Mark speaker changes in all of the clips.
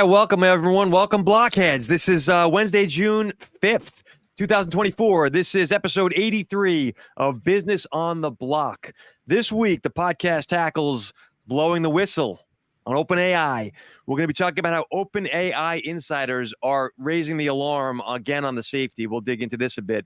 Speaker 1: right, welcome everyone. Welcome Blockheads. This is Wednesday, June 5th, 2024. This is episode 83 of Business on the Block. This week, the podcast tackles blowing the whistle on OpenAI. We're going to be talking about how OpenAI insiders are raising the alarm again on the safety. We'll dig into this a bit.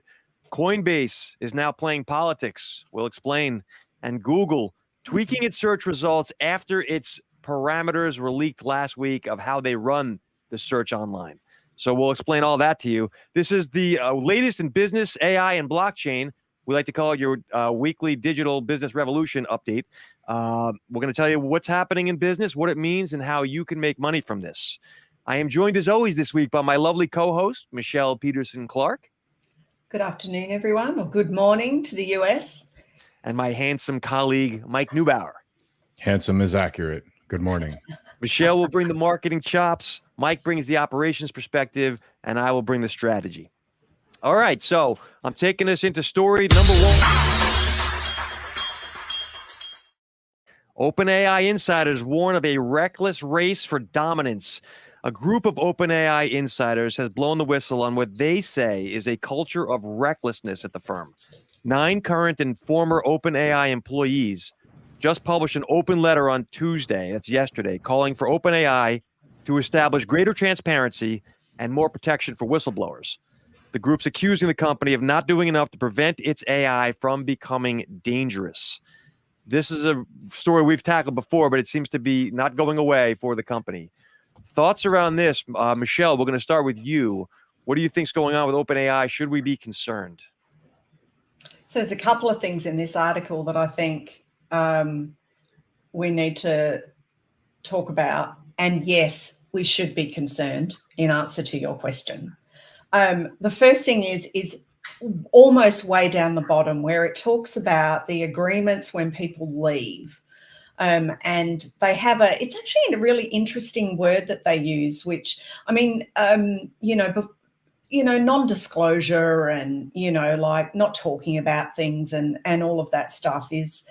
Speaker 1: Coinbase is now playing politics. We'll explain. And Google tweaking its search results after its parameters were leaked last week of how they run the search online. So we'll explain all that to you. This is the latest in business, AI, and blockchain. We like to call it your weekly digital business revolution update. We're going to tell you what's happening in business, what it means, and how you can make money from this. I am joined as always this week by my lovely co-host, Michelle Peterson-Clark.
Speaker 2: Good afternoon, everyone, or good morning to the US.
Speaker 1: And my handsome colleague, Mike Neubauer.
Speaker 3: Handsome is accurate. Good morning.
Speaker 1: Michelle will bring the marketing chops. Mike brings the operations perspective, and I will bring the strategy. All right, so I'm taking us into story number one. OpenAI insiders warn of a reckless race for dominance. A group of OpenAI insiders has blown the whistle on what they say is a culture of recklessness at the firm. 9 current and former OpenAI employees just published an open letter on Tuesday, that's yesterday, calling for OpenAI to establish greater transparency and more protection for whistleblowers. The group's accusing the company of not doing enough to prevent its AI from becoming dangerous. This is a story we've tackled before, but it seems to be not going away for the company. Thoughts around this? Michelle, we're going to start with you. What do you think's going on with OpenAI? Should we be concerned?
Speaker 2: So there's a couple of things in this article that I think we need to talk about. And yes, we should be concerned in answer to your question. The first thing is almost way down the bottom where it talks about the agreements when people leave. And they have it's actually a really interesting word that they use, which, I mean, non-disclosure and, like not talking about things and all of that stuff is,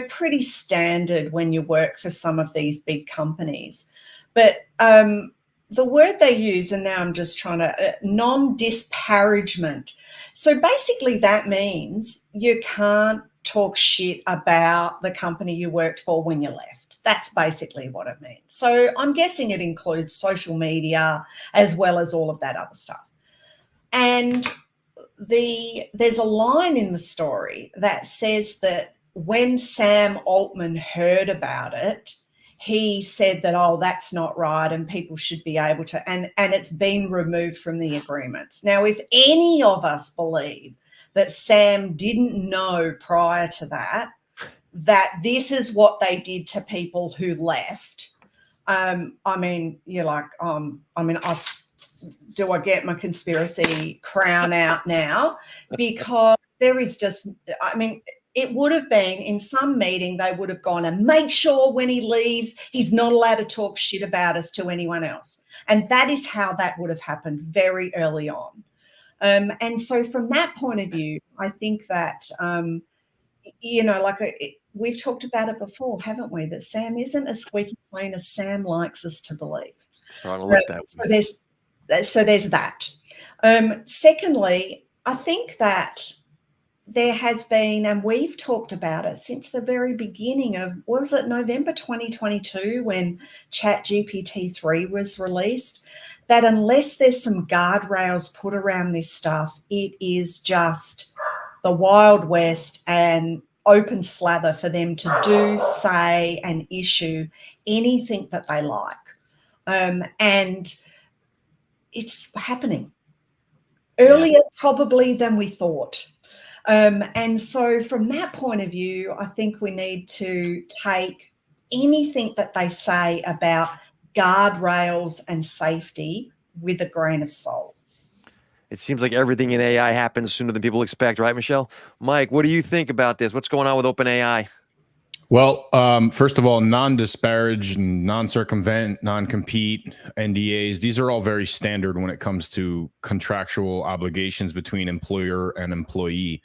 Speaker 2: pretty standard when you work for some of these big companies. But the word they use, and now I'm just trying to, non-disparagement. So basically that means you can't talk shit about the company you worked for when you left. That's basically what it means. So I'm guessing it includes social media as well as all of that other stuff. And there's a line in the story that says that when Sam Altman heard about it, he said that, oh, that's not right and people should be able to, and it's been removed from the agreements. Now, if any of us believe that Sam didn't know prior to that this is what they did to people who left, do I get my conspiracy crown out now? Because there is just, it would have been in some meeting, they would have gone and make sure when he leaves, he's not allowed to talk shit about us to anyone else. And that is how that would have happened very early on. And so from that point of view, I think that, we've talked about it before, haven't we? That Sam isn't as squeaky clean as Sam likes us to believe. So there's that. Secondly, I think that there has been, and we've talked about it since the very beginning of, what was it, November 2022 when ChatGPT-3 was released, that unless there's some guardrails put around this stuff, it is just the Wild West and open slather for them to do, say, and issue anything that they like. And it's happening earlier probably than we thought. And so from that point of view, I think we need to take anything that they say about guardrails and safety with a grain of salt.
Speaker 1: It seems like everything in AI happens sooner than people expect, right, Michelle? Mike, what do you think about this? What's going on with OpenAI?
Speaker 3: Well, first of all, non-disparage, non-circumvent, non-compete, NDAs, these are all very standard when it comes to contractual obligations between employer and employee.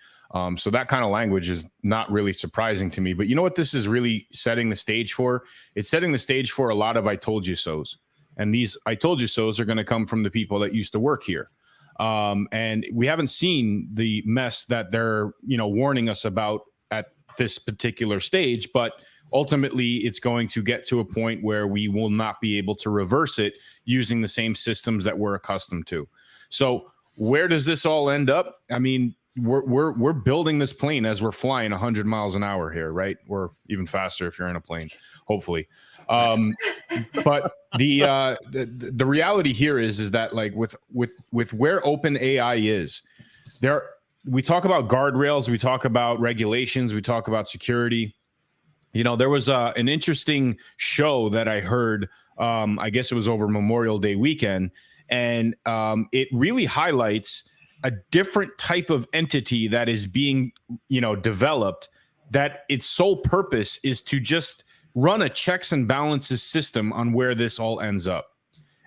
Speaker 3: So that kind of language is not really surprising to me. But you know what this is really setting the stage for? It's setting the stage for a lot of I told you so's. And these I told you so's are going to come from the people that used to work here. And we haven't seen the mess that they're, warning us about at this particular stage, but ultimately it's going to get to a point where we will not be able to reverse it using the same systems that we're accustomed to. So where does this all end up? I mean, we're building this plane as we're flying 100 miles an hour here, right? Or even faster if you're in a plane, hopefully. But the reality here is that like with where OpenAI is, we talk about guardrails, we talk about regulations, we talk about security. There was an interesting show that I heard. I guess it was over Memorial Day weekend, and it really highlights a different type of entity that is being, developed, that its sole purpose is to just run a checks and balances system on where this all ends up.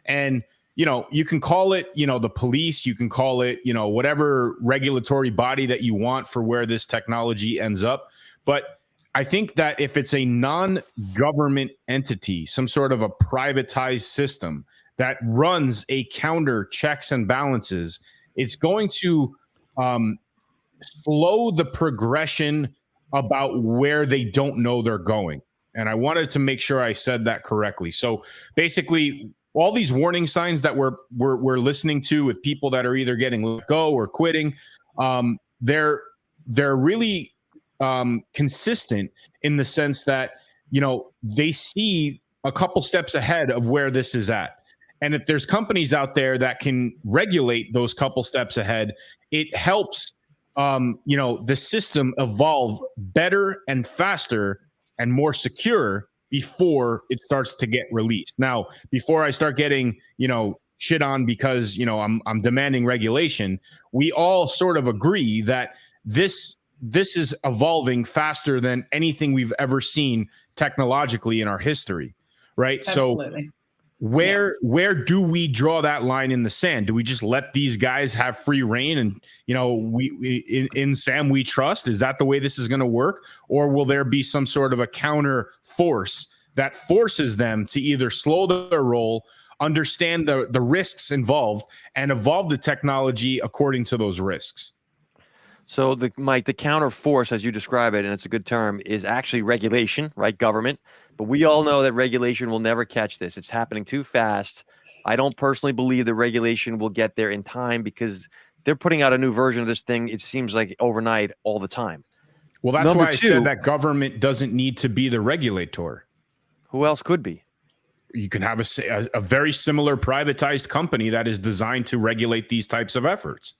Speaker 3: And, you can call it, the police, you can call it, whatever regulatory body that you want for where this technology ends up. But I think that if it's a non-government entity, some sort of a privatized system that runs a counter checks and balances, it's going to slow the progression about where they don't know they're going. And I wanted to make sure I said that correctly. So basically, all these warning signs that we're listening to with people that are either getting let go or quitting, they're really consistent in the sense that, they see a couple steps ahead of where this is at. And if there's companies out there that can regulate those couple steps ahead, it helps, the system evolve better and faster and more secure before it starts to get released. Now, before I start getting, shit on because, I'm demanding regulation, we all sort of agree that this is evolving faster than anything we've ever seen technologically in our history, right?
Speaker 2: Absolutely.
Speaker 3: So where do we draw that line in the sand? Do we just let these guys have free reign and, we in Sam we trust? Is that the way this is going to work? Or will there be some sort of a counter force that forces them to either slow their roll, understand the risks involved, and evolve the technology according to those risks?
Speaker 1: So Mike, the counter force, as you describe it, and it's a good term, is actually regulation, right? Government. But we all know that regulation will never catch this. It's happening too fast. I don't personally believe the regulation will get there in time because they're putting out a new version of this thing. It seems like overnight all the time.
Speaker 3: Well, that's why I said that government doesn't need to be the regulator.
Speaker 1: Who else could be?
Speaker 3: You can have a very similar privatized company that is designed to regulate these types of efforts.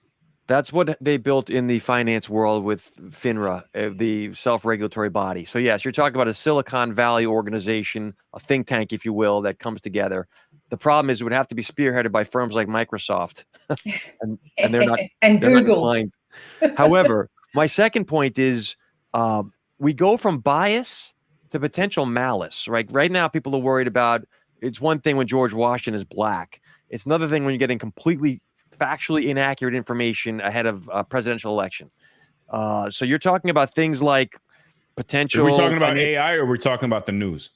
Speaker 1: That's what they built in the finance world with FINRA, the self-regulatory body. So yes, you're talking about a Silicon Valley organization, a think tank, if you will, that comes together. The problem is it would have to be spearheaded by firms like Microsoft, and they're not.
Speaker 2: And
Speaker 1: they're
Speaker 2: Google.
Speaker 1: Not However, my second point is we go from bias to potential malice. Right now, people are worried about. It's one thing when George Washington is black. It's another thing when you're getting completely factually inaccurate information ahead of a presidential election. So you're talking about things like potential.
Speaker 3: Are we talking about AI or are we talking about the news?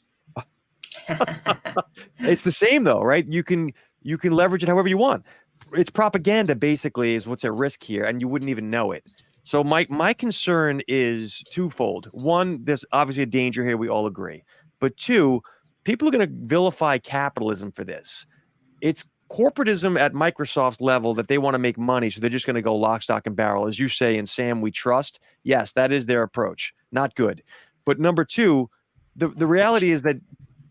Speaker 1: It's the same though, right? You can leverage it however you want. It's propaganda basically is what's at risk here, and you wouldn't even know it. So my concern is twofold. One, there's obviously a danger here. We all agree. But two, people are going to vilify capitalism for this. It's corporatism at Microsoft's level that they want to make money, so they're just going to go lock, stock, and barrel. As you say, in Sam, we trust. Yes, that is their approach. Not good. But number two, the reality is that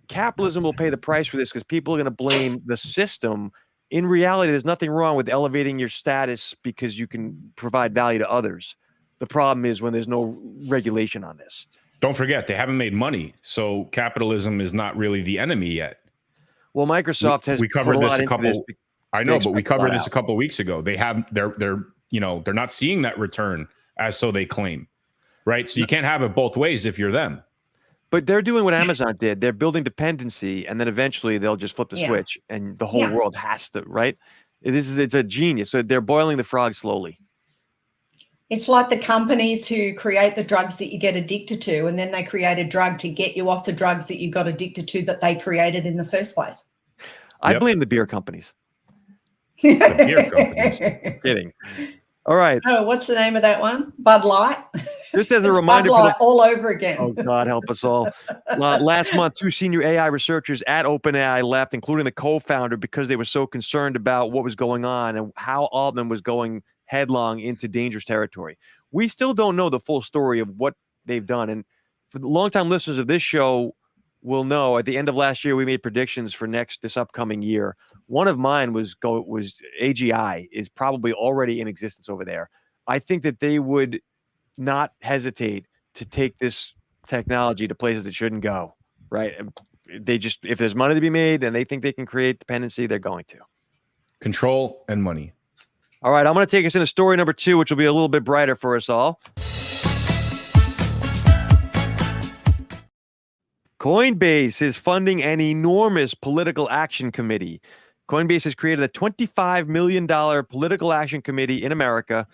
Speaker 1: capitalism will pay the price for this because people are going to blame the system. In reality, there's nothing wrong with elevating your status because you can provide value to others. The problem is when there's no regulation on this.
Speaker 3: Don't forget, they haven't made money, so capitalism is not really the enemy yet.
Speaker 1: Well, Microsoft has.
Speaker 3: We covered this a couple. I know, but we covered this a couple of weeks ago. They're not seeing that return as so they claim, right? So you can't have it both ways if you're them.
Speaker 1: But they're doing what Amazon did. They're building dependency, and then eventually they'll just flip the switch, and the whole world has to, right? It's a genius. So they're boiling the frog slowly.
Speaker 2: It's like the companies who create the drugs that you get addicted to, and then they create a drug to get you off the drugs that you got addicted to that they created in the first place.
Speaker 1: I blame the beer companies.
Speaker 3: The beer companies.
Speaker 1: Kidding. All right.
Speaker 2: Oh, what's the name of that one? Bud Light.
Speaker 1: Just as a
Speaker 2: It's
Speaker 1: reminder,
Speaker 2: Bud Light all over again.
Speaker 1: oh God, help us all. Last month, 2 senior AI researchers at OpenAI left, including the co-founder, because they were so concerned about what was going on and how Altman was going headlong into dangerous territory. We still don't know the full story of what they've done. And for the longtime listeners of this show will know, at the end of last year, we made predictions for this upcoming year. One of mine was AGI is probably already in existence over there. I think that they would not hesitate to take this technology to places it shouldn't go, right? They just, if there's money to be made and they think they can create dependency, they're going to.
Speaker 3: Control and money.
Speaker 1: All right, I'm going to take us into story number 2, which will be a little bit brighter for us all. Coinbase is funding an enormous political action committee. Coinbase has created a $25 million political action committee in America.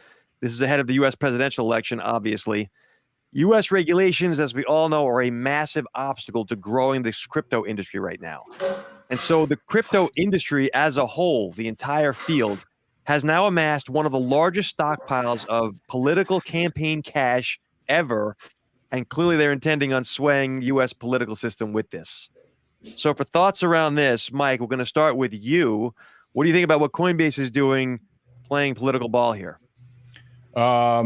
Speaker 1: This is ahead of the U.S. presidential election, obviously. U.S. regulations, as we all know, are a massive obstacle to growing this crypto industry right now. And so the crypto industry as a whole, the entire field, has now amassed one of the largest stockpiles of political campaign cash ever. And clearly they're intending on swaying U.S. political system with this. So for thoughts around this, Mike, we're going to start with you. What do you think about what Coinbase is doing, playing political ball here?
Speaker 3: I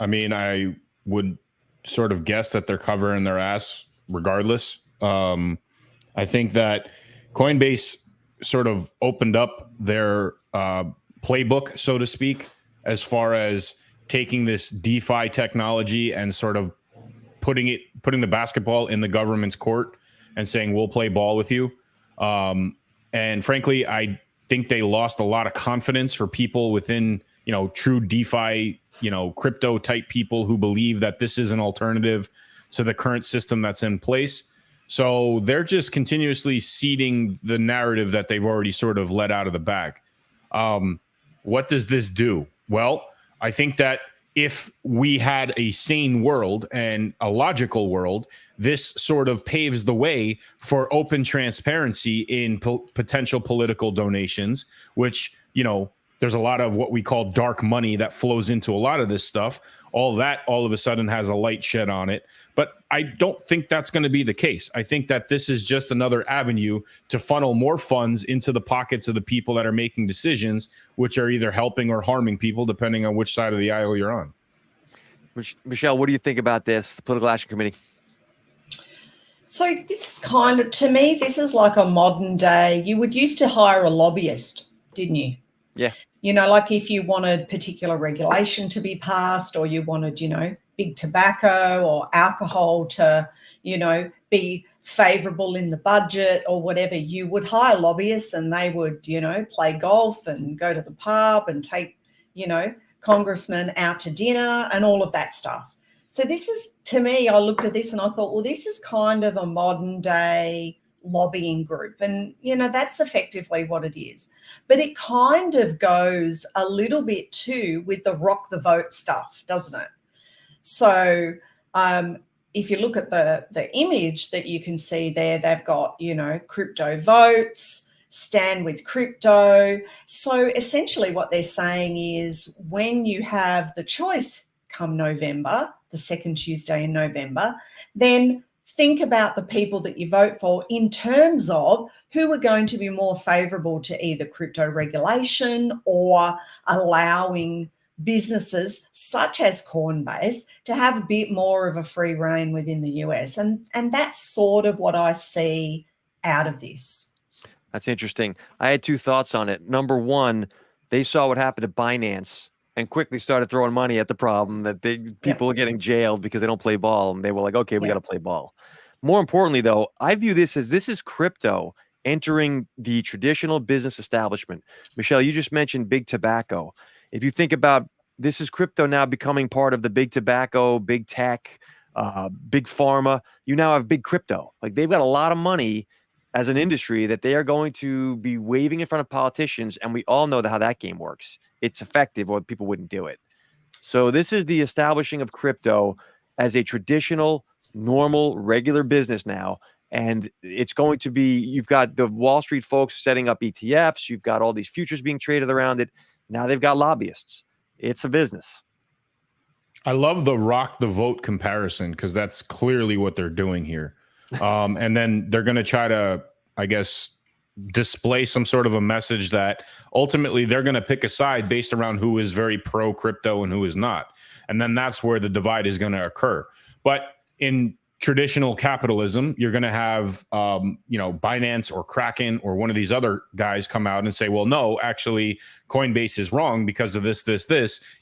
Speaker 3: mean, I would sort of guess that they're covering their ass regardless. I think that Coinbase sort of opened up their playbook, so to speak, as far as taking this DeFi technology and sort of putting the basketball in the government's court and saying, we'll play ball with you. And frankly, I think they lost a lot of confidence for people within, true DeFi, crypto type people who believe that this is an alternative to the current system that's in place. So they're just continuously seeding the narrative that they've already sort of let out of the bag. What does this do? Well, I think that if we had a sane world and a logical world, this sort of paves the way for open transparency in potential political donations, which, there's a lot of what we call dark money that flows into a lot of this stuff. All that all of a sudden has a light shed on it. But I don't think that's going to be the case. I think that this is just another avenue to funnel more funds into the pockets of the people that are making decisions, which are either helping or harming people, depending on which side of the aisle you're on.
Speaker 1: Michelle, what do you think about this, the Political Action Committee?
Speaker 2: So this is kind of, to me, this is like a modern day, you would used to hire a lobbyist, didn't you?
Speaker 1: Yeah.
Speaker 2: Like if you wanted particular regulation to be passed, or you wanted, big tobacco or alcohol to, be favorable in the budget or whatever, you would hire lobbyists and they would, play golf and go to the pub and take, congressmen out to dinner and all of that stuff. So this is, to me, I looked at this and I thought, well, this is kind of a modern day lobbying group. And, that's effectively what it is. But it kind of goes a little bit too with the rock the vote stuff, doesn't it? So if you look at the image that you can see there, they've got, crypto votes, stand with crypto. So essentially what they're saying is when you have the choice come November, the second Tuesday in November, then think about the people that you vote for in terms of who are going to be more favorable to either crypto regulation or allowing businesses such as Coinbase to have a bit more of a free rein within the US. And that's sort of what I see out of this.
Speaker 1: That's interesting. I had 2 thoughts on it. Number one, they saw what happened to Binance and quickly started throwing money at the problem that people are getting jailed because they don't play ball. And they were like, okay, we got to play ball. More importantly, though, I view this as crypto entering the traditional business establishment. Michelle, you just mentioned big tobacco. If you think about this, is crypto now becoming part of the big tobacco, big tech, big pharma. You now have big crypto. Like they've got a lot of money as an industry that they are going to be waving in front of politicians. And we all know how that game works. It's effective or people wouldn't do it. So this is the establishing of crypto as a traditional, normal, regular business now. And it's going to be, you've got the Wall Street folks setting up ETFs. You've got all these futures being traded around it. Now they've got lobbyists. It's a business.
Speaker 3: I love the rock the vote comparison because that's clearly what they're doing here. And then they're going to try to, I guess, display some sort of a message that ultimately they're going to pick a side based around who is very pro crypto and who is not. And then that's where the divide is going to occur. But in traditional capitalism, you're going to have, Binance or Kraken or one of these other guys come out and say, well, no, actually Coinbase is wrong because of this.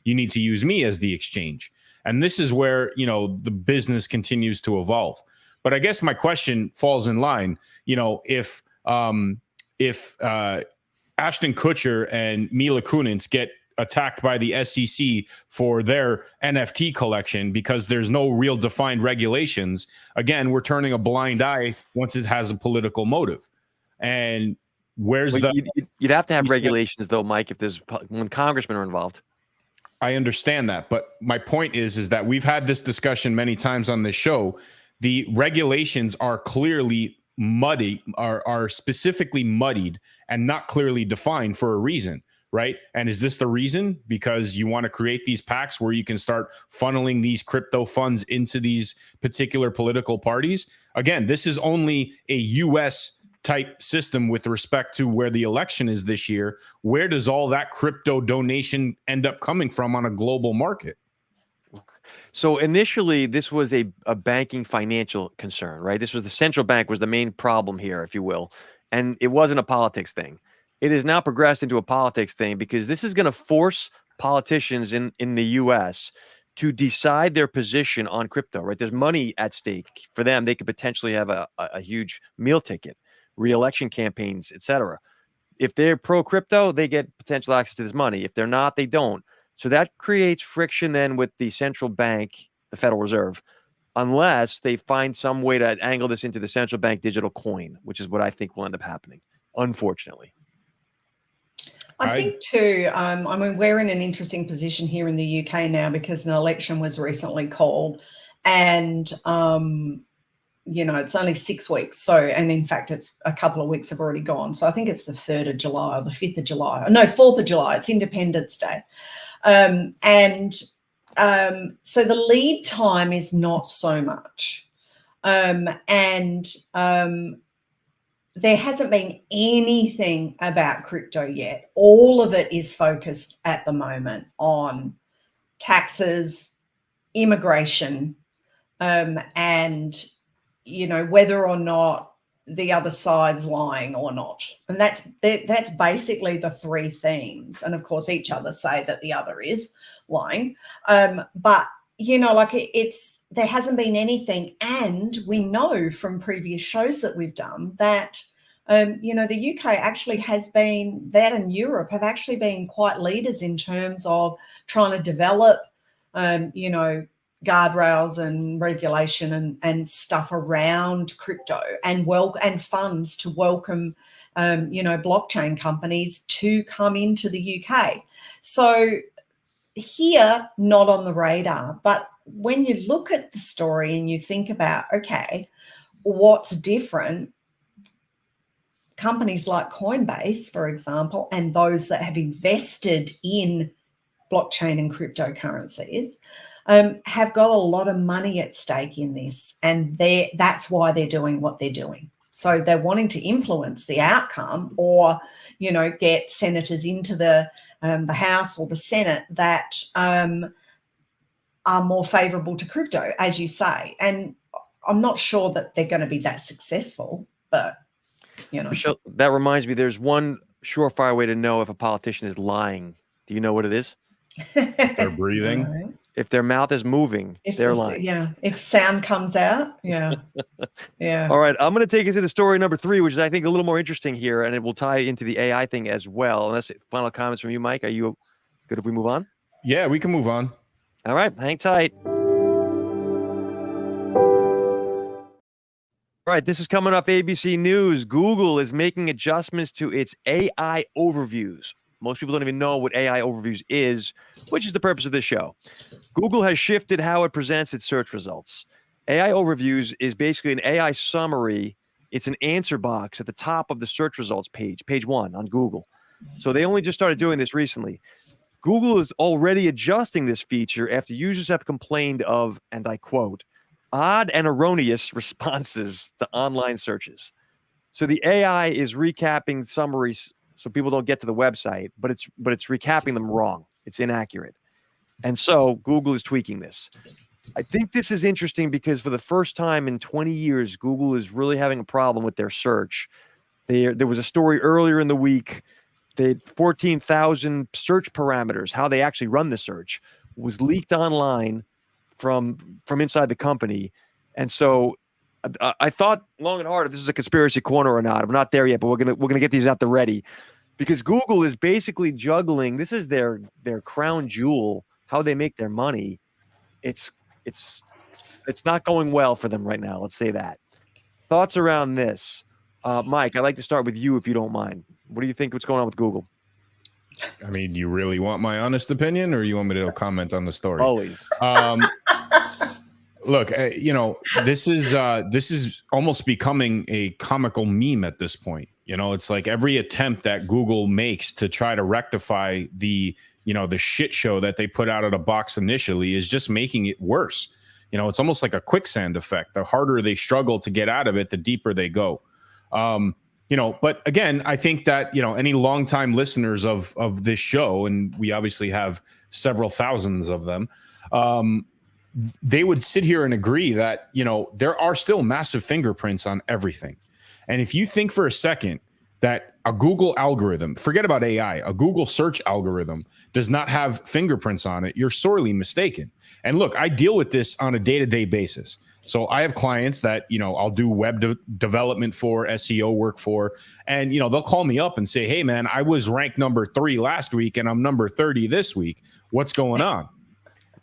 Speaker 3: You need to use me as the exchange. And this is where, the business continues to evolve. But I guess my question falls in line, if Ashton Kutcher and Mila Kunis get attacked by the SEC for their NFT collection because there's no real defined regulations, again, we're turning a blind eye once it has a political motive. And where's
Speaker 1: you'd have to have regulations though, Mike, when congressmen are involved.
Speaker 3: I understand that, but my point is that we've had this discussion many times on this show. The regulations are clearly muddy, are specifically muddied and not clearly defined for a reason, right? And is this the reason? Because you want to create these packs where you can start funneling these crypto funds into these particular political parties? Again, this is only a U.S. type system with respect to where the election is this year. Where does all that crypto donation end up coming from on a global market?
Speaker 1: So initially, this was a banking financial concern, right? This was the central bank was the main problem here, if you will. And it wasn't a politics thing. It has now progressed into a politics thing because this is going to force politicians in the U.S. to decide their position on crypto, right? There's money at stake for them. They could potentially have a huge meal ticket, re-election campaigns, etc. If they're pro-crypto, they get potential access to this money. If they're not, they don't. So that creates friction then with the central bank, the Federal Reserve, unless they find some way to angle this into the central bank digital coin, which is what I think will end up happening, unfortunately.
Speaker 2: I think too, we're in an interesting position here in the UK now because an election was recently called and, it's only 6 weeks. So, and in fact, it's a couple of weeks have already gone. So I think it's the 3rd of July or the 5th of July. No, 4th of July. It's Independence Day. So the lead time is not so much. There hasn't been anything about crypto yet. All of it is focused at the moment on taxes, immigration, and, whether or not the other side's lying or not. And that's basically the three themes. And of course, each other say that the other is lying. But there hasn't been anything. And we know from previous shows that we've done that, the UK actually has been, that and Europe have actually been quite leaders in terms of trying to develop, guardrails and regulation and stuff around crypto and funds to welcome, blockchain companies to come into the UK. So here, not on the radar, but when you look at the story and you think about, okay, what's different, companies like Coinbase, for example, and those that have invested in blockchain and cryptocurrencies, have got a lot of money at stake in this, and that's why they're doing what they're doing. So they're wanting to influence the outcome or, get senators into the House or the Senate that are more favorable to crypto, as you say. And I'm not sure that they're going to be that successful, but,
Speaker 1: Michelle, that reminds me, there's one surefire way to know if a politician is lying. Do you know what it is?
Speaker 3: They're breathing.
Speaker 2: Right.
Speaker 1: If their mouth is moving, they're lying.
Speaker 2: Yeah. If sound comes out. Yeah. Yeah.
Speaker 1: All right. I'm going to take us into story number 3, which is, I think, a little more interesting here, and it will tie into the AI thing as well. Unless final comments from you, Mike. Are you good if we move on?
Speaker 3: Yeah, we can move on.
Speaker 1: All right. Hang tight. All right. This is coming off ABC News. Google is making adjustments to its AI overviews. Most people don't even know what AI overviews is, which is the purpose of this show. Google has shifted how it presents its search results. AI overviews is basically an AI summary it's an answer box at the top of the search results page 1 on Google. So they only just started doing this recently. Google is already adjusting this feature after users have complained of, and I quote, odd and erroneous responses to online searches. So the AI is recapping summaries so people don't get to the website, but it's recapping them wrong. It's inaccurate. And so Google is tweaking this. I think this is interesting because for the first time in 20 years, Google is really having a problem with their search. There was a story earlier in the week. They had 14,000 search parameters, how they actually run the search, was leaked online from inside the company. And so I thought long and hard if this is a conspiracy corner or not. I'm not there yet, but we're gonna get these out the ready, because Google is basically juggling. This is their crown jewel, how they make their money. It's not going well for them right now. Let's say that. Thoughts around this, Mike? I'd like to start with you if you don't mind. What do you think? What's going on with Google?
Speaker 3: I mean, you really want my honest opinion, or you want me to comment on the story?
Speaker 1: Always.
Speaker 3: Look, this is almost becoming a comical meme at this point. It's like every attempt that Google makes to try to rectify the shit show that they put out of the box initially is just making it worse. It's almost like a quicksand effect. The harder they struggle to get out of it, the deeper they go. But again, I think that, any longtime listeners of this show, and we obviously have several thousands of them, they would sit here and agree that, there are still massive fingerprints on everything. And if you think for a second that a Google algorithm, forget about AI, a Google search algorithm does not have fingerprints on it, you're sorely mistaken. And look, I deal with this on a day-to-day basis. So I have clients that, I'll do web development for, SEO work for, and, they'll call me up and say, hey, man, I was ranked number 3 last week and I'm number 30 this week. What's going on?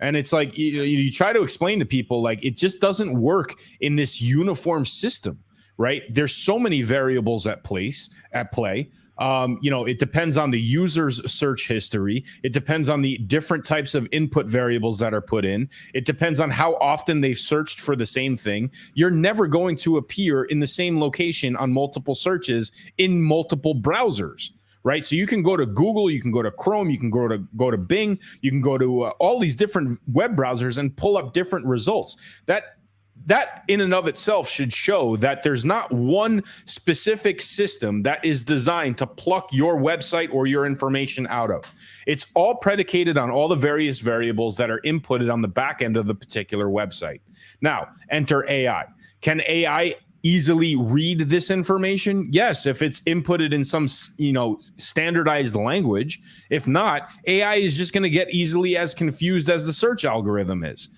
Speaker 3: And it's like, you try to explain to people, like, it just doesn't work in this uniform system, right? There's so many variables at play. It depends on the user's search history. It depends on the different types of input variables that are put in. It depends on how often they've searched for the same thing. You're never going to appear in the same location on multiple searches in multiple browsers, right? So you can go to Google, you can go to Chrome, you can go to Bing, you can go to all these different web browsers and pull up different results. That in and of itself should show that there's not one specific system that is designed to pluck your website or your information out of. It's all predicated on all the various variables that are inputted on the back end of the particular website. Now, enter AI. Can AI easily read this information? Yes, if it's inputted in some, standardized language. If not, AI is just going to get easily as confused as the search algorithm is.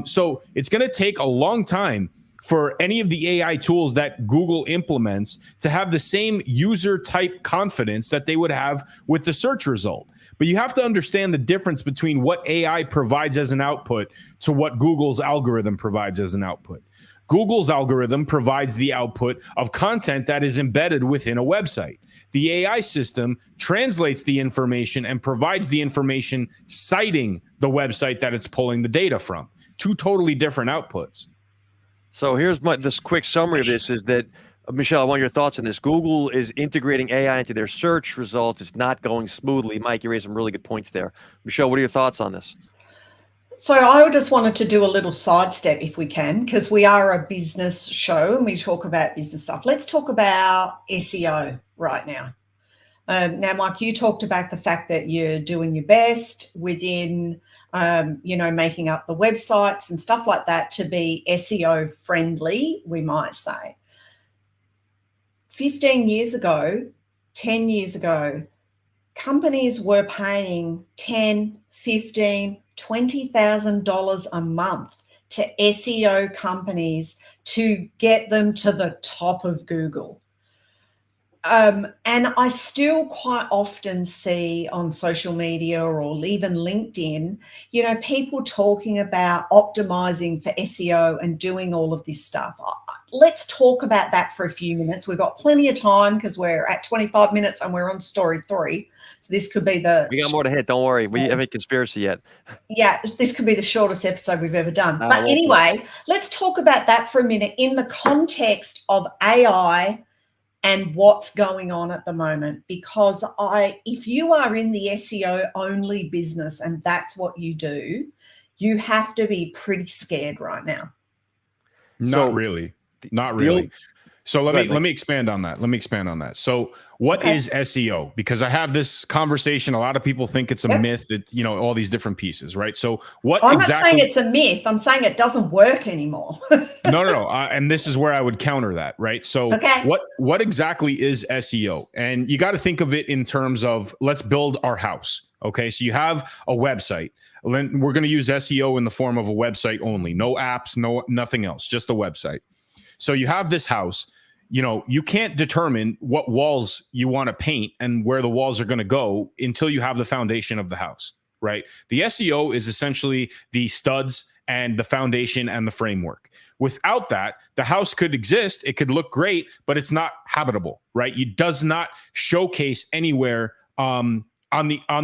Speaker 3: So it's going to take a long time for any of the AI tools that Google implements to have the same user type confidence that they would have with the search result. But you have to understand the difference between what AI provides as an output to what Google's algorithm provides as an output. Google's algorithm provides the output of content that is embedded within a website. The AI system translates the information and provides the information citing the website that it's pulling the data from. Two totally different outputs.
Speaker 1: So here's this quick summary of this is that, Michelle, I want your thoughts on this. Google is integrating AI into their search results. It's not going smoothly. Mike, you raised some really good points there. Michelle, what are your thoughts on this?
Speaker 2: So I just wanted to do a little sidestep if we can, because we are a business show and we talk about business stuff. Let's talk about SEO right now. Now, Mike, you talked about the fact that you're doing your best within, making up the websites and stuff like that to be SEO friendly, we might say. 15 years ago, 10 years ago, companies were paying $10, $15, $20,000 a month to SEO companies to get them to the top of Google. And I still quite often see on social media or even LinkedIn, people talking about optimizing for SEO and doing all of this stuff. Let's talk about that for a few minutes. We've got plenty of time because we're at 25 minutes and we're on story 3. So this could be the
Speaker 1: We got more to hit. Don't worry. We haven't conspiracy yet.
Speaker 2: yeah, this could be the shortest episode we've ever done. But
Speaker 1: well,
Speaker 2: anyway, let's talk about that for a minute in the context of AI and what's going on at the moment. Because if you are in the SEO only business and that's what you do, you have to be pretty scared right now.
Speaker 3: Not really. So let me expand on that. So what is SEO? Because I have this conversation. A lot of people think it's a myth that, you know, all these different pieces, right? So
Speaker 2: I'm not saying it's a myth. I'm saying it doesn't work anymore.
Speaker 3: No. And this is where I would counter that, right? So what exactly is SEO? And you got to think of it in terms of, let's build our house. Okay. So you have a website. We're going to use SEO in the form of a website only, no apps, nothing else, just a website. So you have this house, you know, you can't determine what walls you want to paint and where the walls are going to go until you have the foundation of the house, right? The SEO is essentially the studs and the foundation and the framework. Without that, the house could exist. It could look great, but it's not habitable, right? It does not showcase anywhere on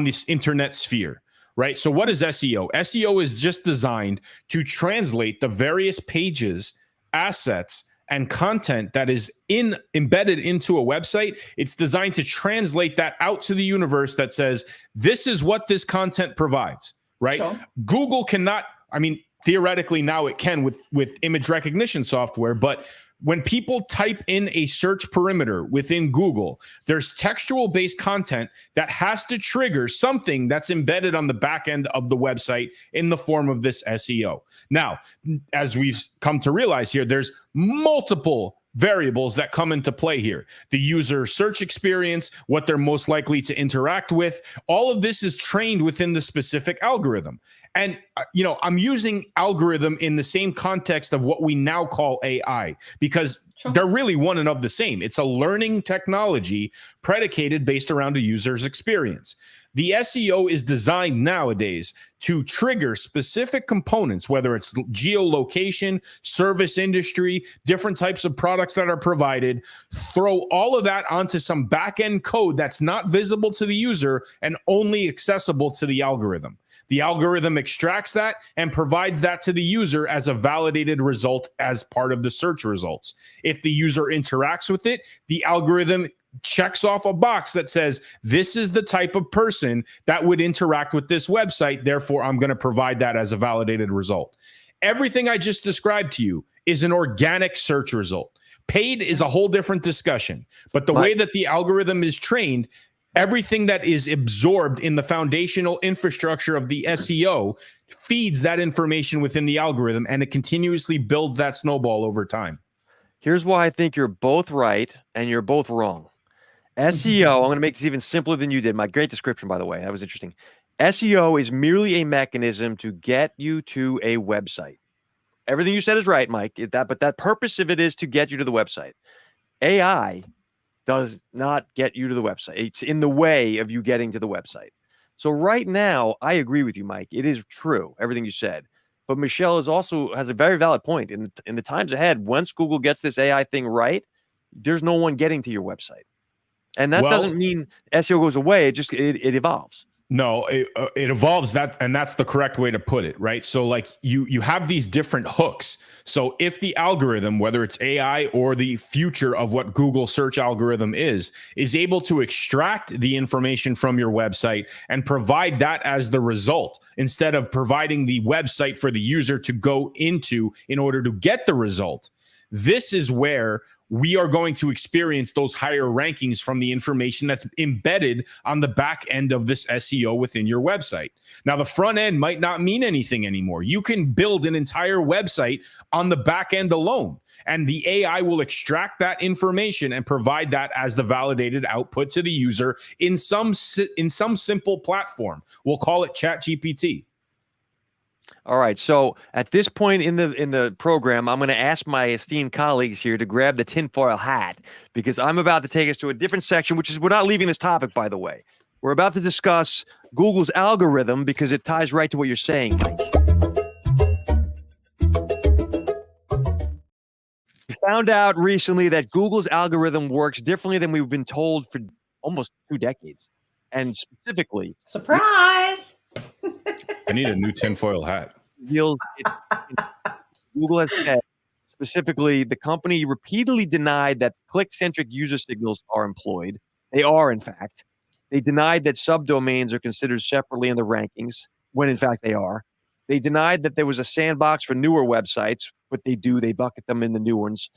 Speaker 3: this internet sphere. Right. So what is SEO? SEO is just designed to translate the various pages, assets, and content that is embedded into a website. It's designed to translate that out to the universe that says, this is what this content provides. Right. Sure. Google cannot, I mean, theoretically now it can with image recognition software, but when people type in a search perimeter within Google, there's textual-based content that has to trigger something that's embedded on the back end of the website in the form of this SEO. Now, as we've come to realize here, there's multiple variables that come into play here. The user search experience, what they're most likely to interact with, all of this is trained within the specific algorithm. And, you know, I'm using algorithm in the same context of what we now call AI, because they're really one and of the same. It's a learning technology predicated based around a user's experience. The SEO is designed nowadays to trigger specific components, whether it's geolocation, service industry, different types of products that are provided, throw all of that onto some back-end code that's not visible to the user and only accessible to the algorithm. The algorithm extracts that and provides that to the user as a validated result as part of the search results. If the user interacts with it, the algorithm checks off a box that says, this is the type of person that would interact with this website. Therefore, I'm going to provide that as a validated result. Everything I just described to you is an organic search result. Paid is a whole different discussion, but the way that the algorithm is trained, everything that is absorbed in the foundational infrastructure of the SEO feeds that information within the algorithm, and it continuously builds that snowball over time.
Speaker 1: Here's why I think you're both right and you're both wrong. SEO, I'm going to make this even simpler than you did. My great description, by the way. That was interesting. SEO is merely a mechanism to get you to a website. Everything you said is right, Mike. But that purpose of it is to get you to the website. AI does not get you to the website. It's in the way of you getting to the website. So right now, I agree with you, Mike. It is true, everything you said. But Michelle has a very valid point. In the times ahead, once Google gets this AI thing right, there's no one getting to your website. And that doesn't mean SEO goes away. It evolves.
Speaker 3: No, it evolves. And that's the correct way to put it, right? So like you have these different hooks. So if the algorithm, whether it's AI or the future of what Google search algorithm is able to extract the information from your website and provide that as the result, instead of providing the website for the user to go into in order to get the result, this is where we are going to experience those higher rankings from the information that's embedded on the back end of this SEO within your website. Now, the front end might not mean anything anymore. You can build an entire website on the back end alone, and the AI will extract that information and provide that as the validated output to the user in some simple platform. We'll call it ChatGPT.
Speaker 1: All right. So at this point in the program, I'm going to ask my esteemed colleagues here to grab the tinfoil hat, because I'm about to take us to a different section, which is, we're not leaving this topic, by the way. We're about to discuss Google's algorithm, because it ties right to what you're saying, Mike. We found out recently that Google's algorithm works differently than we've been told for almost 2 decades. And specifically,
Speaker 2: Surprise!
Speaker 3: I need a new tinfoil hat.
Speaker 1: Google has said specifically the company repeatedly denied that click-centric user signals are employed. They are, in fact. They denied that subdomains are considered separately in the rankings, when in fact they are. They denied that there was a sandbox for newer websites, but they do. They bucket them in the new ones.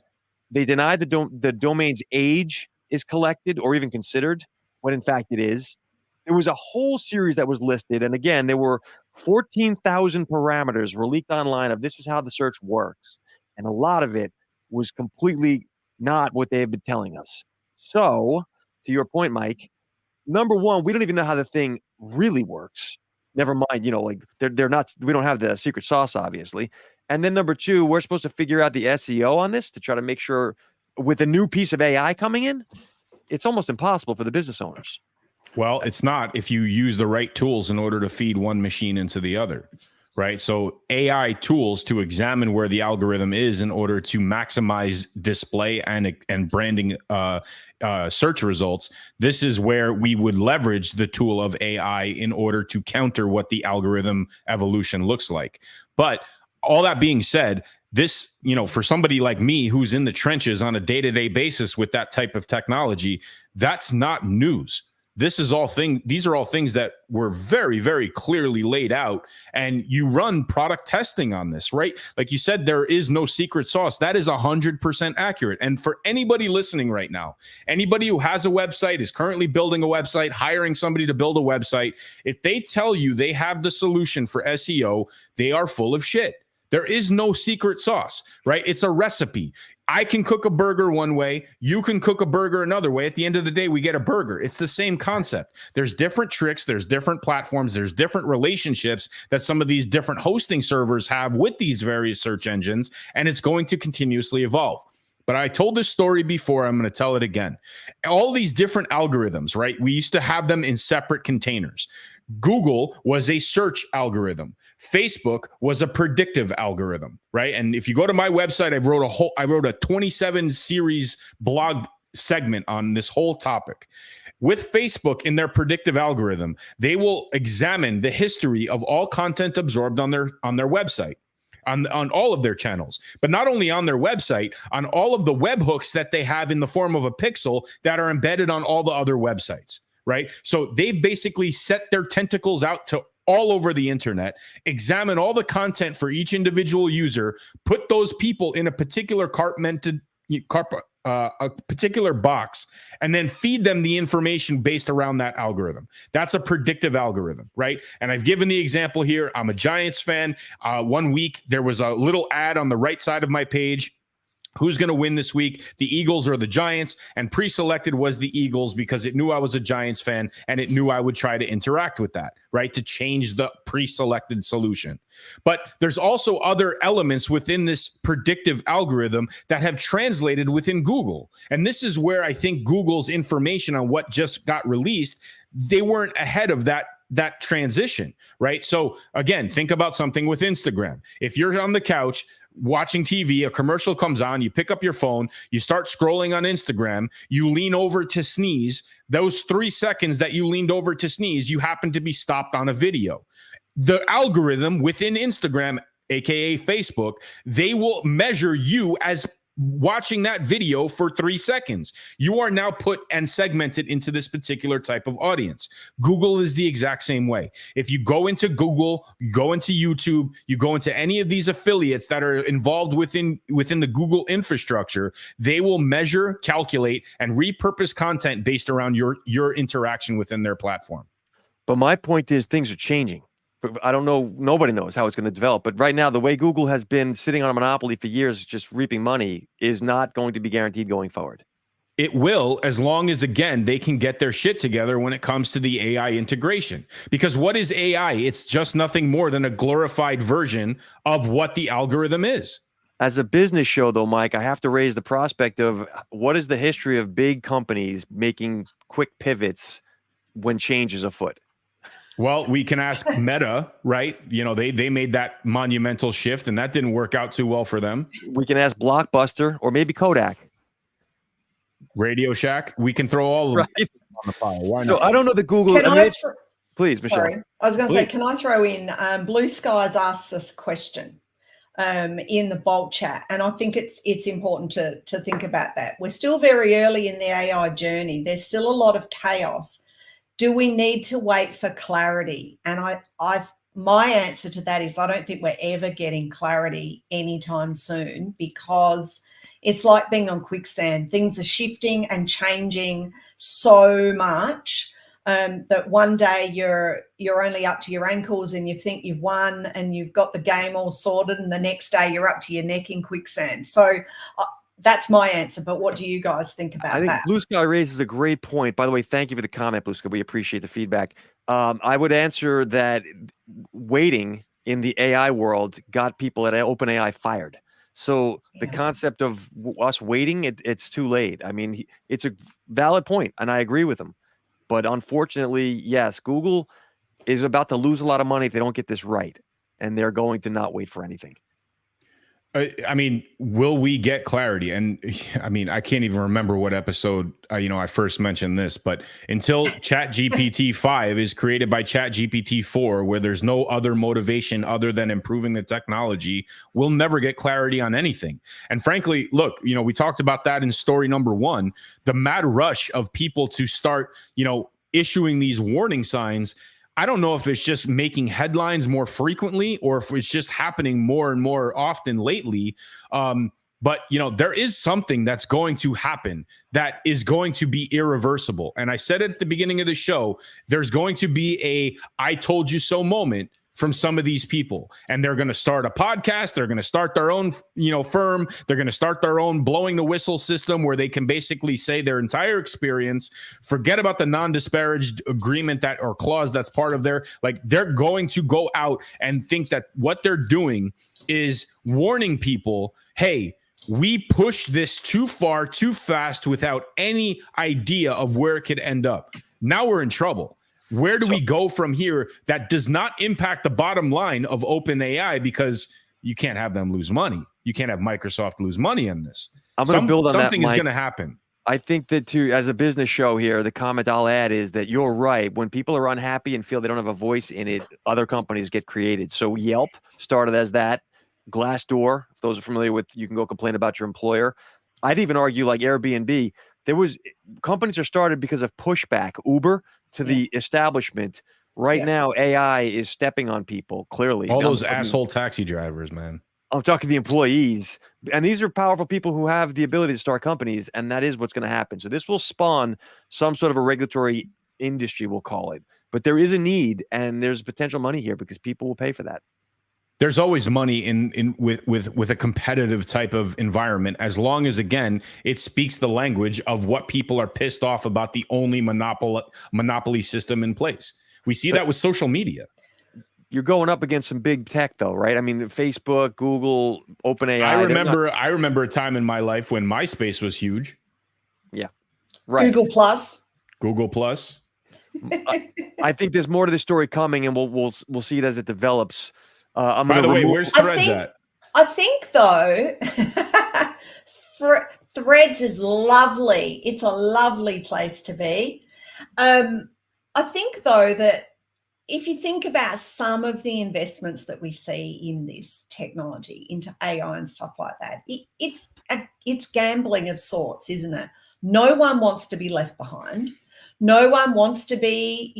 Speaker 1: They denied the domain's age is collected or even considered, when in fact it is. There was a whole series that was listed. And again, there were 14,000 parameters were leaked online of this is how the search works. And a lot of it was completely not what they have been telling us. So, to your point, Mike, number one, we don't even know how the thing really works. Never mind, like they're not, we don't have the secret sauce, obviously. And then number two, we're supposed to figure out the SEO on this to try to make sure with a new piece of AI coming in, it's almost impossible for the business owners.
Speaker 3: Well, it's not if you use the right tools in order to feed one machine into the other, right? So AI tools to examine where the algorithm is in order to maximize display and branding search results. This is where we would leverage the tool of AI in order to counter what the algorithm evolution looks like. But all that being said, this, for somebody like me who's in the trenches on a day-to-day basis with that type of technology, that's not news. These are all things that were very, very clearly laid out, and you run product testing on this, right? Like you said, there is no secret sauce. That is 100% accurate. And for anybody listening right now, anybody who has a website, is currently building a website, hiring somebody to build a website, if they tell you they have the solution for SEO, they are full of shit. There is no secret sauce, right? It's a recipe. I can cook a burger one way. You can cook a burger another way. At the end of the day, we get a burger. It's the same concept. There's different tricks. There's different platforms. There's different relationships that some of these different hosting servers have with these various search engines, and it's going to continuously evolve. But I told this story before. I'm going to tell it again. All these different algorithms, right? We used to have them in separate containers. Google was a search algorithm. Facebook was a predictive algorithm, right? And if you go to my website, I wrote a 27 series blog segment on this whole topic. With Facebook in their predictive algorithm, they will examine the history of all content absorbed on their website. On all of their channels, but not only on their website, on all of the webhooks that they have in the form of a pixel that are embedded on all the other websites, right? So they've basically set their tentacles out to all over the internet, examine all the content for each individual user, put those people in a particular a particular box, and then feed them the information based around that algorithm. That's a predictive algorithm, right? And I've given the example here. I'm a Giants fan. 1 week, there was a little ad on the right side of my page. Who's going to win this week? The Eagles or the Giants? And pre-selected was the Eagles because it knew I was a Giants fan and it knew I would try to interact with that, right? To change the pre-selected solution. But there's also other elements within this predictive algorithm that have translated within Google. And this is where I think Google's information on what just got released, they weren't ahead of that transition, right? So again, think about something with Instagram. If you're on the couch watching TV, a commercial comes on, you pick up your phone, you start scrolling on Instagram, you lean over to sneeze. Those 3 seconds that you leaned over to sneeze, you happen to be stopped on a video. The algorithm within Instagram, aka Facebook, they will measure you as watching that video for 3 seconds. You are now put and segmented into this particular type of audience. Google is the exact same way. If you go into Google, you go into YouTube, you go into any of these affiliates that are involved within the Google infrastructure, they will measure, calculate, and repurpose content based around your interaction within their platform.
Speaker 1: But my point is things are changing. I don't know. Nobody knows how it's going to develop. But right now, the way Google has been sitting on a monopoly for years, just reaping money, is not going to be guaranteed going forward.
Speaker 3: It will, as long as, again, they can get their shit together when it comes to the AI integration. Because what is AI? It's just nothing more than a glorified version of what the algorithm is.
Speaker 1: As a business show, though, Mike, I have to raise the prospect of what is the history of big companies making quick pivots when change is afoot?
Speaker 3: Well, we can ask Meta, right? You know, they made that monumental shift and that didn't work out too well for them.
Speaker 1: We can ask Blockbuster or maybe Kodak.
Speaker 3: Radio Shack. We can throw all of them.
Speaker 1: Right.
Speaker 3: the fire. Why
Speaker 1: So
Speaker 3: not?
Speaker 1: I don't know the Google.
Speaker 2: Can I
Speaker 1: please, Michelle.
Speaker 2: Sorry, I was going to say,
Speaker 1: Please.
Speaker 2: can I throw in Blue Skies asks us a question in the bulk chat, and I think it's important to think about that. We're still very early in the AI journey. There's still a lot of chaos. Do we need to wait for clarity? And my answer to that is I don't think we're ever getting clarity anytime soon, because it's like being on quicksand. Things are shifting and changing so much that one day you're only up to your ankles and you think you've won and you've got the game all sorted, and the next day you're up to your neck in quicksand. So that's my answer. But what do you guys think about that?
Speaker 1: I think Blue Sky raises a great point. By the way, thank you for the comment, Blue Sky. We appreciate the feedback. I would answer that waiting in the AI world got people at OpenAI fired. So the concept of us waiting, it's too late. I mean, it's a valid point, and I agree with him. But unfortunately, yes, Google is about to lose a lot of money if they don't get this right, and they're going to not wait for anything.
Speaker 3: I mean, will we get clarity? And I mean, I can't even remember what episode, I first mentioned this, but until ChatGPT 5 is created by ChatGPT 4, where there's no other motivation other than improving the technology, we'll never get clarity on anything. And frankly, look, we talked about that in story number 1, the mad rush of people to start, issuing these warning signs. I don't know if it's just making headlines more frequently or if it's just happening more and more often lately. But, there is something that's going to happen that is going to be irreversible. And I said it at the beginning of the show, there's going to be a I told you so moment from some of these people. And they're going to start a podcast. They're going to start their own, firm. They're going to start their own blowing the whistle system where they can basically say their entire experience, forget about the non-disparaged agreement or clause that's part of they're going to go out and think that what they're doing is warning people, hey, we push this too far, too fast without any idea of where it could end up. Now we're in trouble. Where do we go from here that does not impact the bottom line of OpenAI? Because you can't have them lose money. You can't have Microsoft lose money on this.
Speaker 1: I'm going to build on that,
Speaker 3: Something is
Speaker 1: Mike.
Speaker 3: going to happen.
Speaker 1: I think that too, as a business show here, the comment I'll add is that you're right. When people are unhappy and feel they don't have a voice in it, other companies get created. So Yelp started as that. Glassdoor, if those are familiar with, you can go complain about your employer. I'd even argue like Airbnb. Companies are started because of pushback. Uber to the establishment. Right now, AI is stepping on people, clearly.
Speaker 3: All those asshole taxi drivers, man.
Speaker 1: I'm talking the employees. And these are powerful people who have the ability to start companies, and that is what's going to happen. So this will spawn some sort of a regulatory industry, we'll call it. But there is a need, and there's potential money here because people will pay for that.
Speaker 3: There's always money with a competitive type of environment, as long as, again, it speaks the language of what people are pissed off about, the only monopoly system in place. We see that with social media.
Speaker 1: You're going up against some big tech, though, right? I mean, Facebook, Google, OpenAI.
Speaker 3: I remember a time in my life when MySpace was huge.
Speaker 1: Yeah, right.
Speaker 2: Google Plus.
Speaker 1: I think there's more to this story coming, and we'll see it as it develops.
Speaker 3: By the way, where's Threads at?
Speaker 2: I think though, Threads is lovely. It's a lovely place to be. I think though that if you think about some of the investments that we see in this technology, into AI and stuff like that, it's gambling of sorts, isn't it? No one wants to be left behind. No one wants to be,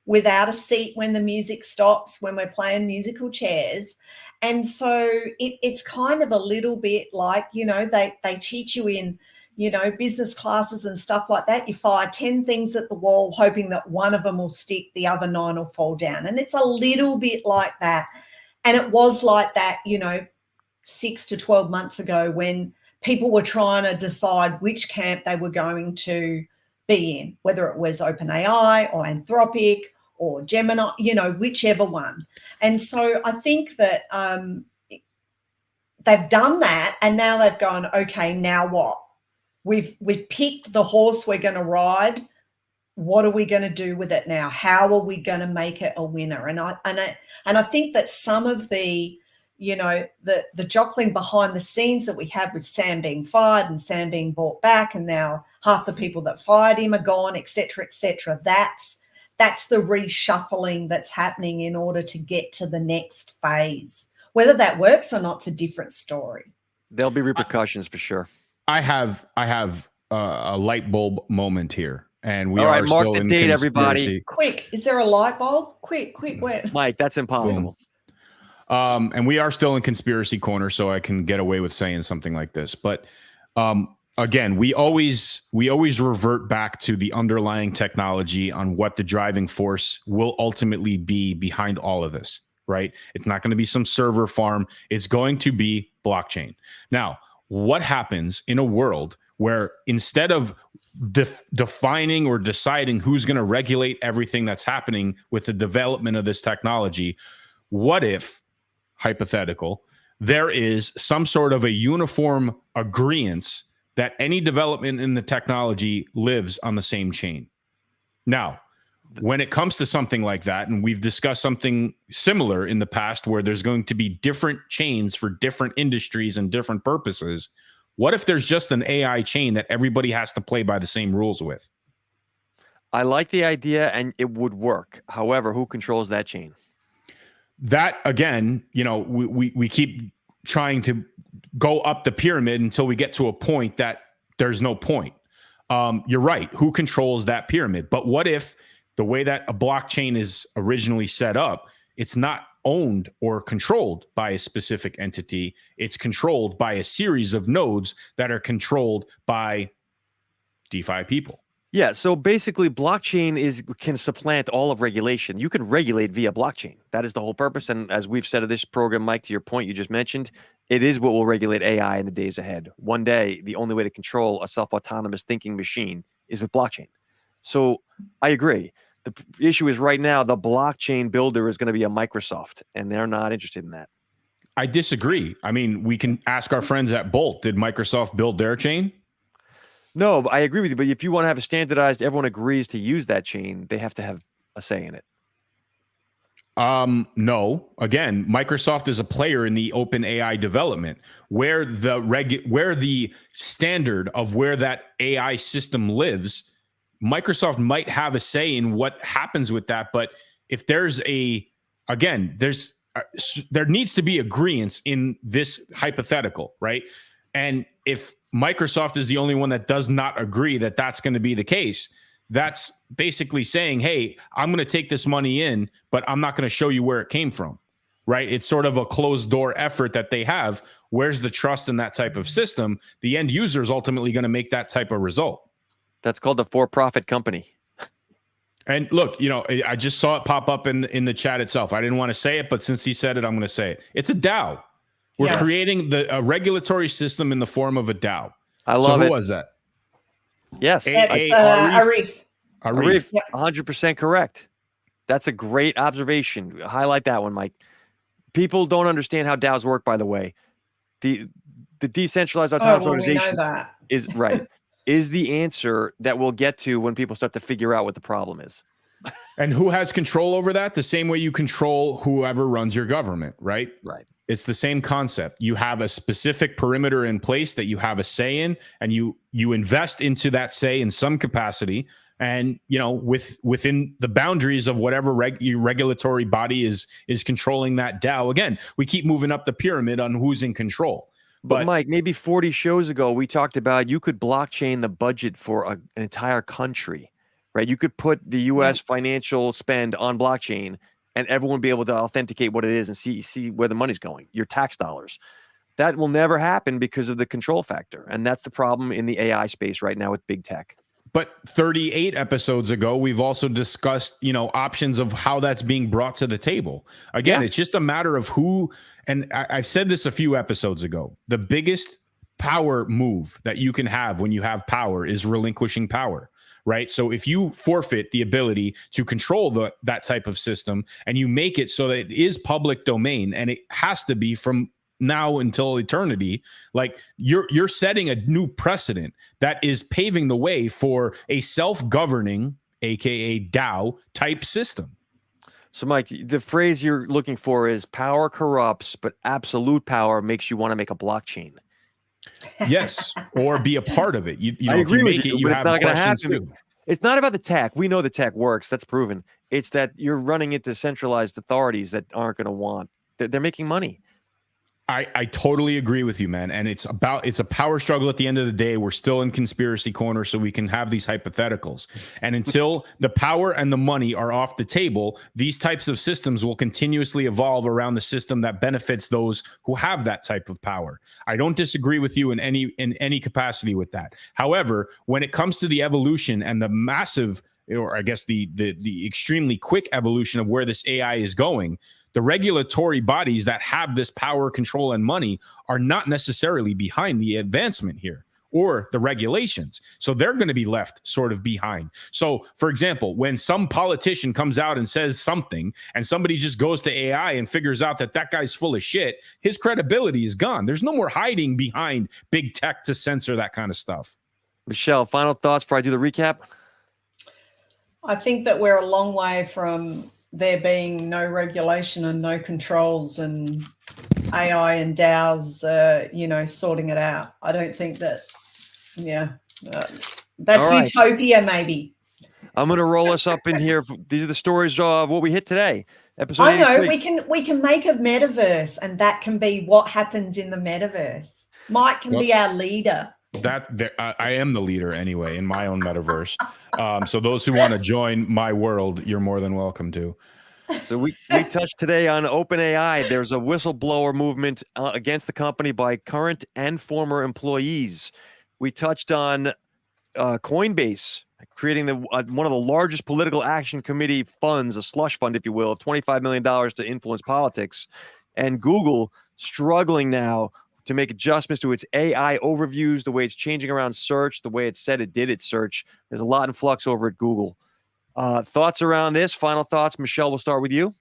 Speaker 2: without a seat when the music stops, when we're playing musical chairs. And so it's kind of a little bit like, they teach you in, business classes and stuff like that. You fire 10 things at the wall, hoping that one of them will stick, the other 9 will fall down. And it's a little bit like that. And it was like that, 6 to 12 months ago when people were trying to decide which camp they were going to be in, whether it was OpenAI or Anthropic or Gemini, whichever one. And so I think that they've done that, and now they've gone, okay, now what? We've picked the horse we're going to ride. What are we going to do with it now? How are we going to make it a winner? And I think that some of the the jockling behind the scenes that we have with Sam being fired and Sam being brought back, and now half the people that fired him are gone, etc., etc. That's the reshuffling that's happening in order to get to the next phase. Whether that works or not's a different story.
Speaker 1: There'll be repercussions for sure.
Speaker 3: I have a light bulb moment here, and we
Speaker 1: All right,
Speaker 3: are
Speaker 1: mark
Speaker 3: still
Speaker 1: the
Speaker 3: in
Speaker 1: date,
Speaker 3: conspiracy.
Speaker 1: everybody.
Speaker 2: Quick, is there a light bulb? Quick, where?
Speaker 1: Mike, that's impossible.
Speaker 3: And we are still in conspiracy corner, so I can get away with saying something like this. But again, we always revert back to the underlying technology on what the driving force will ultimately be behind all of this, right? It's not going to be some server farm. It's going to be blockchain. Now, what happens in a world where instead of defining or deciding who's going to regulate everything that's happening with the development of this technology, what if, hypothetical, there is some sort of a uniform agreement that any development in the technology lives on the same chain? Now, when it comes to something like that, and we've discussed something similar in the past where there's going to be different chains for different industries and different purposes, what if there's just an AI chain that everybody has to play by the same rules with?
Speaker 1: I like the idea and it would work. However, who controls that chain?
Speaker 3: That, again, we keep trying to go up the pyramid until we get to a point that there's no point. You're right. Who controls that pyramid? But what if the way that a blockchain is originally set up, it's not owned or controlled by a specific entity. It's controlled by a series of nodes that are controlled by DeFi people.
Speaker 1: Yeah, so basically blockchain can supplant all of regulation. You can regulate via blockchain. That is the whole purpose. And as we've said of this program, Mike, to your point you just mentioned, it is what will regulate AI in the days ahead. One day, the only way to control a self-autonomous thinking machine is with blockchain. So I agree. The issue is right now, the blockchain builder is going to be a Microsoft, and they're not interested in that.
Speaker 3: I disagree. I mean, we can ask our friends at Bolt. Did Microsoft build their chain?
Speaker 1: No, I agree with you. But if you want to have a standardized, everyone agrees to use that chain, they have to have a say in it.
Speaker 3: No. Again, Microsoft is a player in the OpenAI development, where the standard of where that AI system lives. Microsoft might have a say in what happens with that, but if there needs to be agreements in this hypothetical, right? And if Microsoft is the only one that does not agree that that's going to be the case, that's basically saying, hey, I'm going to take this money in, but I'm not going to show you where it came from, right? It's sort of a closed door effort that they have. Where's the trust in that type of system? The end user is ultimately going to make that type of result.
Speaker 1: That's called the for-profit company.
Speaker 3: And look, I just saw it pop up in the chat itself. I didn't want to say it, but since he said it, I'm going to say it. It's a DAO. We're creating a regulatory system in the form of a DAO.
Speaker 1: I love it.
Speaker 3: Who was that?
Speaker 1: Yes.
Speaker 2: Arif.
Speaker 1: Arif,
Speaker 2: Yep.
Speaker 1: 100% correct. That's a great observation. Highlight that one, Mike. People don't understand how DAOs work, by the way. The decentralized autonomous organization
Speaker 2: we know that.
Speaker 1: is right. Is the answer that we'll get to when people start to figure out what the problem is.
Speaker 3: And who has control over that? The same way you control whoever runs your government, right?
Speaker 1: Right. It's
Speaker 3: the same concept. You have a specific perimeter in place that you have a say in, and you invest into that say in some capacity. And, within the boundaries of whatever regulatory body is controlling that DAO. Again, we keep moving up the pyramid on who's in control.
Speaker 1: But Mike, maybe 40 shows ago, we talked about you could blockchain the budget for an entire country, right? You could put the U.S. financial spend on blockchain and everyone would be able to authenticate what it is and see where the money's going, your tax dollars. That will never happen because of the control factor. And that's the problem in the AI space right now with big tech.
Speaker 3: But 38 episodes ago, we've also discussed, options of how that's being brought to the table. Again, It's just a matter of who, and I've said this a few episodes ago, the biggest power move that you can have when you have power is relinquishing power, right? So if you forfeit the ability to control that type of system and you make it so that it is public domain and it has to be from now until eternity, like you're setting a new precedent that is paving the way for a self-governing, aka DAO type system.
Speaker 1: So Mike, the phrase you're looking for is power corrupts, but absolute power makes you want to make a blockchain.
Speaker 3: Yes, or be a part of it. You know,
Speaker 1: I
Speaker 3: if you
Speaker 1: agree with
Speaker 3: make
Speaker 1: you,
Speaker 3: it, you
Speaker 1: but it's
Speaker 3: have
Speaker 1: not going to
Speaker 3: questions
Speaker 1: happen.
Speaker 3: too.
Speaker 1: It's not about the tech. We know the tech works. That's proven. It's that you're running into centralized authorities that aren't going to want. They're making money.
Speaker 3: I totally agree with you, man. And it's a power struggle at the end of the day. We're still in conspiracy corner, so we can have these hypotheticals. And until the power and the money are off the table, these types of systems will continuously evolve around the system that benefits those who have that type of power. I don't disagree with you in any capacity with that. However, when it comes to the evolution and the massive, or I guess the extremely quick evolution of where this AI is going, the regulatory bodies that have this power, control, and money are not necessarily behind the advancement here or the regulations. So they're going to be left sort of behind. So, for example, when some politician comes out and says something and somebody just goes to AI and figures out that that guy's full of shit, his credibility is gone. There's no more hiding behind big tech to censor that kind of stuff.
Speaker 1: Michelle, final thoughts before I do the recap?
Speaker 2: I think that we're a long way from there being no regulation and no controls and AI and DAOs, sorting it out. I don't think that, that's
Speaker 1: right.
Speaker 2: utopia maybe.
Speaker 1: I'm going to roll us up in here. These are the stories of what we hit today. Episode
Speaker 2: I know
Speaker 1: 83.
Speaker 2: we can make a metaverse, and that can be what happens in the metaverse. Mike can be our leader.
Speaker 3: I am the leader anyway in my own metaverse. So those who want to join my world, you're more than welcome to.
Speaker 1: So we touched today on OpenAI. There's a whistleblower movement against the company by current and former employees. We touched on Coinbase creating one of the largest political action committee funds, a slush fund, if you will, of $25 million to influence politics, and Google struggling now to make adjustments to its AI overviews, the way it's changing around search, the way it said it did its search. There's a lot in flux over at Google. Thoughts around this? Final thoughts? Michelle, we'll start with you.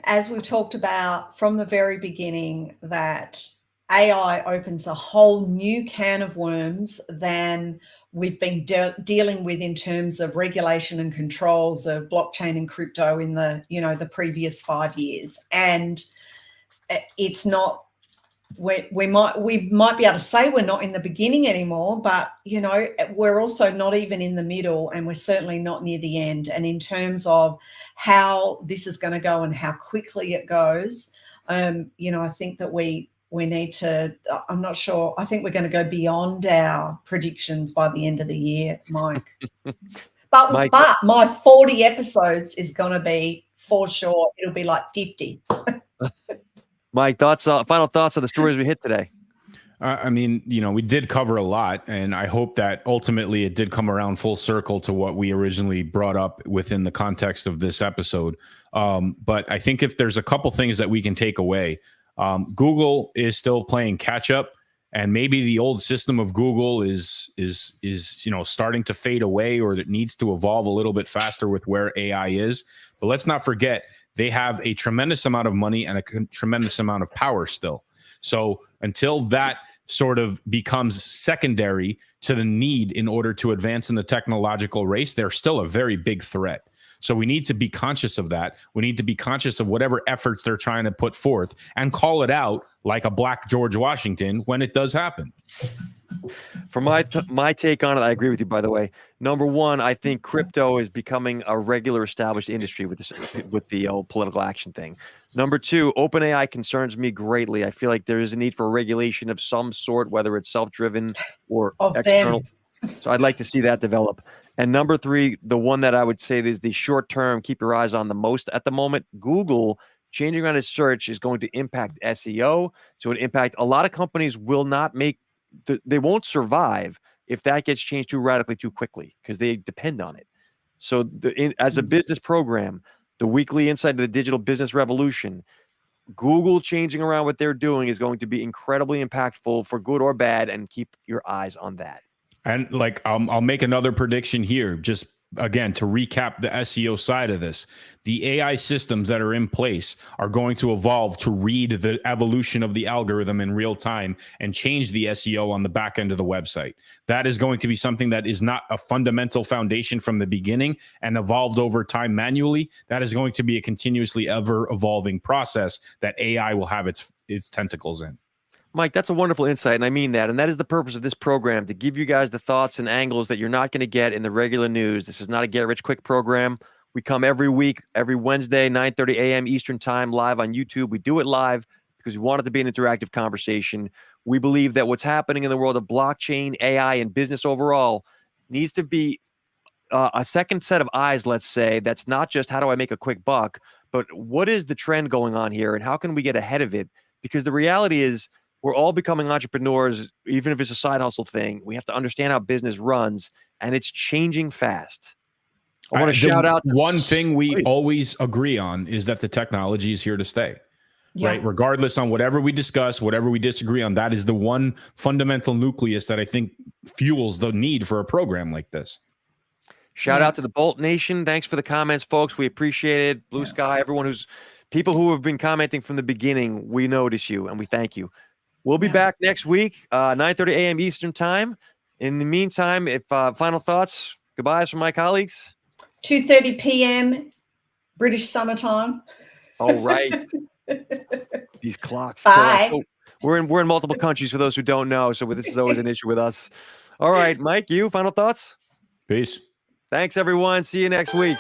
Speaker 2: As we've talked about from the very beginning, that AI opens a whole new can of worms than we've been dealing with in terms of regulation and controls of blockchain and crypto in the previous 5 years. And it's not, we might be able to say we're not in the beginning anymore, but we're also not even in the middle, and we're certainly not near the end. And in terms of how this is going to go and how quickly it goes, I think that we need to, I'm not sure, I think we're going to go beyond our predictions by the end of the year, Mike. But my 40 episodes is going to be, for sure, it'll be like 50.
Speaker 1: Mike, final thoughts on the stories we hit today?
Speaker 3: I mean, we did cover a lot, and I hope that ultimately it did come around full circle to what we originally brought up within the context of this episode. But I think if there's a couple things that we can take away, Google is still playing catch up, and maybe the old system of Google is starting to fade away, or it needs to evolve a little bit faster with where AI is. But let's not forget, they have a tremendous amount of money and a tremendous amount of power still. So until that sort of becomes secondary to the need in order to advance in the technological race, they're still a very big threat. So we need to be conscious of that. We need to be conscious of whatever efforts they're trying to put forth and call it out like a Black George Washington when it does happen.
Speaker 1: For my take on it, I agree with you, by the way. Number one, I think crypto is becoming a regular established industry with the old political action thing. Number two, OpenAI concerns me greatly. I feel like there is a need for a regulation of some sort, whether it's self-driven or external. So I'd like to see that develop. And number three, the one that I would say is the short term, keep your eyes on the most at the moment, Google changing around its search is going to impact SEO. So it impact a lot of companies will not make they won't survive if that gets changed too radically too quickly, because they depend on it. So as a business program, the weekly insight to the digital business revolution, Google changing around what they're doing is going to be incredibly impactful for good or bad, and keep your eyes on that.
Speaker 3: And I'll make another prediction here, just again, to recap the SEO side of this. The AI systems that are in place are going to evolve to read the evolution of the algorithm in real time and change the SEO on the back end of the website. That is going to be something that is not a fundamental foundation from the beginning and evolved over time manually. That is going to be a continuously ever evolving process that AI will have its tentacles in.
Speaker 1: Mike, that's a wonderful insight, and I mean that. And that is the purpose of this program, to give you guys the thoughts and angles that you're not going to get in the regular news. This is not a get-rich-quick program. We come every week, every Wednesday, 9:30 a.m. Eastern Time, live on YouTube. We do it live because we want it to be an interactive conversation. We believe that what's happening in the world of blockchain, AI, and business overall needs to be a second set of eyes, let's say, that's not just how do I make a quick buck, but what is the trend going on here and how can we get ahead of it? Because the reality is we're all becoming entrepreneurs, even if it's a side hustle thing. We have to understand how business runs, and it's changing fast. I want to shout out.
Speaker 3: One thing we always agree on is that the technology is here to stay. Yeah. Right. Regardless on whatever we discuss, whatever we disagree on, that is the one fundamental nucleus that I think fuels the need for a program like this.
Speaker 1: Shout out to the Bolt Nation. Thanks for the comments, folks. We appreciate it. Blue Sky, everyone people who have been commenting from the beginning, we notice you and we thank you. We'll be back next week, 9:30 a.m. Eastern Time. In the meantime, if final thoughts, goodbyes from my colleagues.
Speaker 2: 2:30 p.m. British summertime.
Speaker 1: All right. These clocks.
Speaker 2: Bye.
Speaker 1: So we're in multiple countries for those who don't know, so this is always an issue with us. All right, Mike, you final thoughts?
Speaker 3: Peace.
Speaker 1: Thanks, everyone. See you next week.